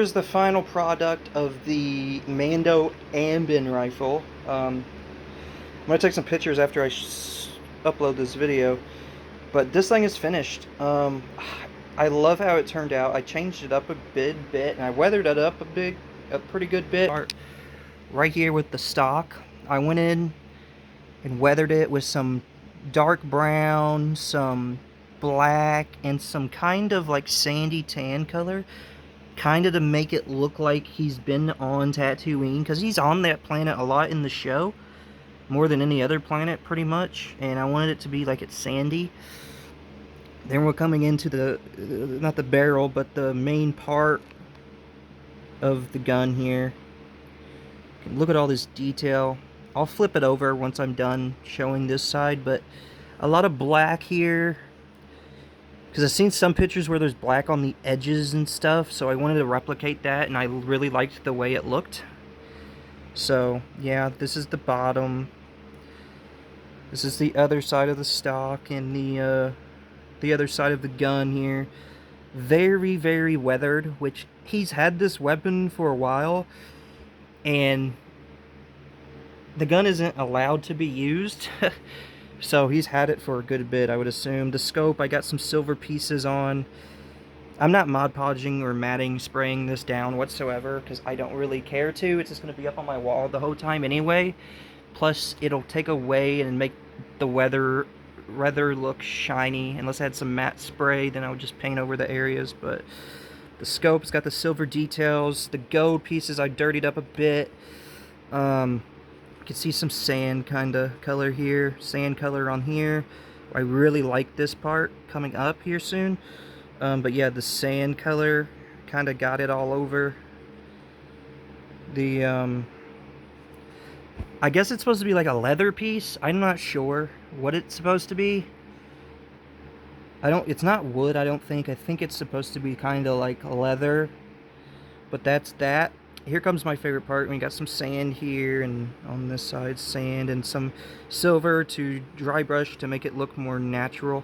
Here's the final product of the Mando Amban rifle. I'm gonna take some pictures after I upload this video, but this thing is finished. I love how it turned out. I changed it up a bit, and I weathered it up a pretty good bit. Right here with the stock, I went in and weathered it with some dark brown, some black, and some kind of like sandy tan color, kind of to make it look like he's been on Tatooine, because he's on that planet a lot in the show, more than any other planet pretty much, and I wanted it to be like it's sandy. Then we're coming into the, not the barrel, but the main part of the gun here. Look at all this detail. I'll flip it over once I'm done showing this side, but a lot of black here, because I've seen some pictures where there's black on the edges and stuff, so I wanted to replicate that, and I really liked the way it looked. So yeah, this is the bottom. This is the other side of the stock, and the other side of the gun here. Very, very weathered, which he's had this weapon for a while, and the gun isn't allowed to be used. So he's had it for a good bit, I would assume. The scope, I got some silver pieces on. I'm not Mod Podging or matting spraying this down whatsoever, because I don't really care to. It's just going to be up on my wall the whole time anyway. Plus, it'll take away and make the weather look shiny. Unless I had some matte spray, then I would just paint over the areas. But the scope's got the silver details. The gold pieces I dirtied up a bit. You can see some sand kind of color here. Sand color on here. I really like this part coming up here soon. But yeah, the sand color kind of got it all over. The I guess it's supposed to be like a leather piece. I'm not sure what it's supposed to be. It's not wood, I don't think. I think it's supposed to be kind of like leather. But that's that. Here comes my favorite part. We got some sand here, and on this side sand, and some silver to dry brush to make it look more natural.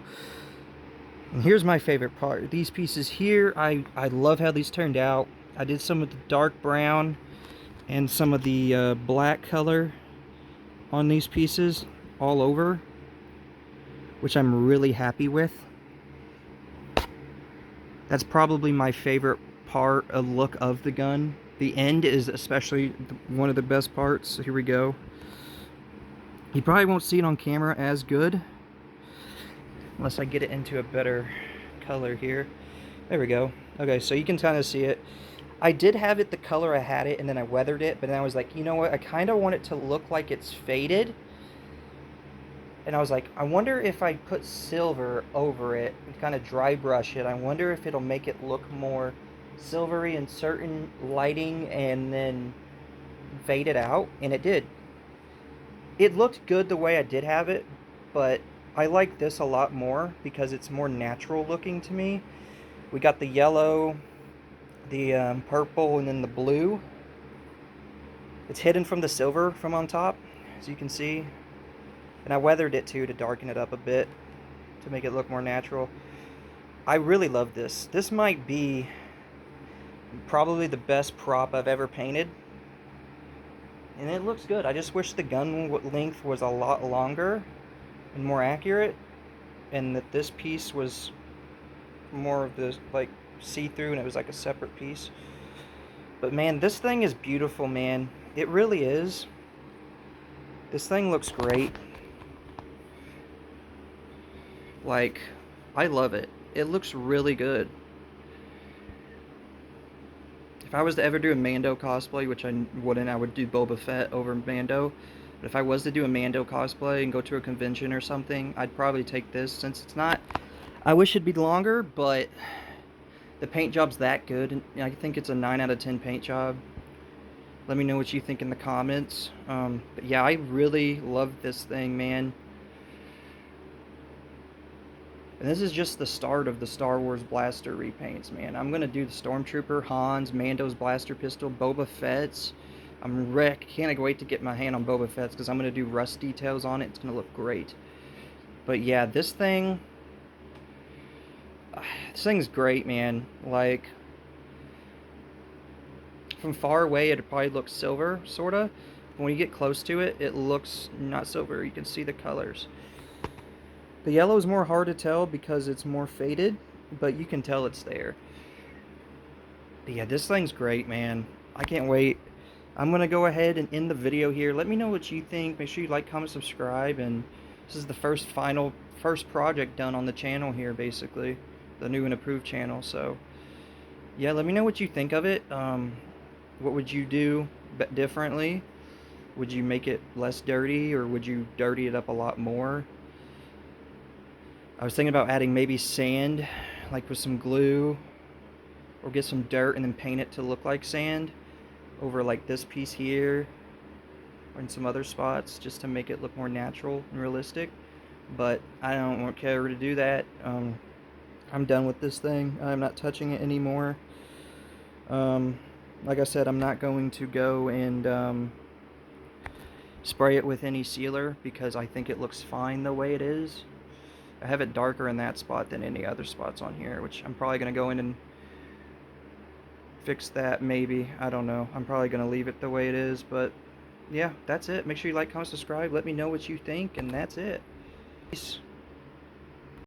And here's my favorite part. These pieces here, I love how these turned out. I did some of the dark brown and some of the black color on these pieces all over, which I'm really happy with. That's probably my favorite part of look of the gun. The end is especially one of the best parts. So here we go. You probably won't see it on camera as good unless I get it into a better color here. There we go. Okay, so you can kind of see it. I did have it the color I had it, and then I weathered it, but then I was like, you know what, I kind of want it to look like it's faded. And I was like, I wonder if I put silver over it and kind of dry brush it, I wonder if it'll make it look more silvery in certain lighting and then fade it out. And it did. It looked good the way I did have it, but I like this a lot more because it's more natural looking to me. We got the yellow, the purple, and then the blue. It's hidden from the silver from on top, as you can see. And I weathered it too to darken it up a bit to make it look more natural. I really love this. This might be probably the best prop I've ever painted. And it looks good. I just wish the gun length was a lot longer and more accurate, and that this piece was more of this like see-through and it was like a separate piece. But man, this thing is beautiful, man. It really is. This thing looks great. Like, I love it. It looks really good. If I was to ever do a Mando cosplay, which I wouldn't, I would do Boba Fett over Mando. But if I was to do a Mando cosplay and go to a convention or something, I'd probably take this, since it's not... I wish it'd be longer, but the paint job's that good. And I think it's a 9 out of 10 paint job. Let me know what you think in the comments. But yeah, I really love this thing, man. And this is just the start of the Star Wars blaster repaints, man. I'm going to do the Stormtrooper, Han's, Mando's blaster pistol, Boba Fett's. Can't wait to get my hand on Boba Fett's, because I'm going to do rust details on it. It's going to look great. But yeah, this thing's great, man. Like, From far away, it probably looks silver, sorta. When you get close to it, it looks not silver. You can see the colors. The yellow is more hard to tell because it's more faded, but you can tell it's there. But yeah, this thing's great, man. I can't wait. I'm going to go ahead and end the video here. Let me know what you think. Make sure you like, comment, subscribe. And this is the first project done on the channel here, basically. The new and approved channel. So, yeah, let me know what you think of it. What would you do differently? Would you make it less dirty, or would you dirty it up a lot more? I was thinking about adding maybe sand, like with some glue, or get some dirt and then paint it to look like sand over like this piece here or in some other spots, just to make it look more natural and realistic. But I don't care to do that. I'm done with this thing. I'm not touching it anymore. Like I said, I'm not going to go and spray it with any sealer because I think it looks fine the way it is. I have it darker in that spot than any other spots on here, which I'm probably going to go in and fix that, maybe. I don't know. I'm probably going to leave it the way it is, but yeah, that's it. Make sure you like, comment, subscribe. Let me know what you think, and that's it. Peace.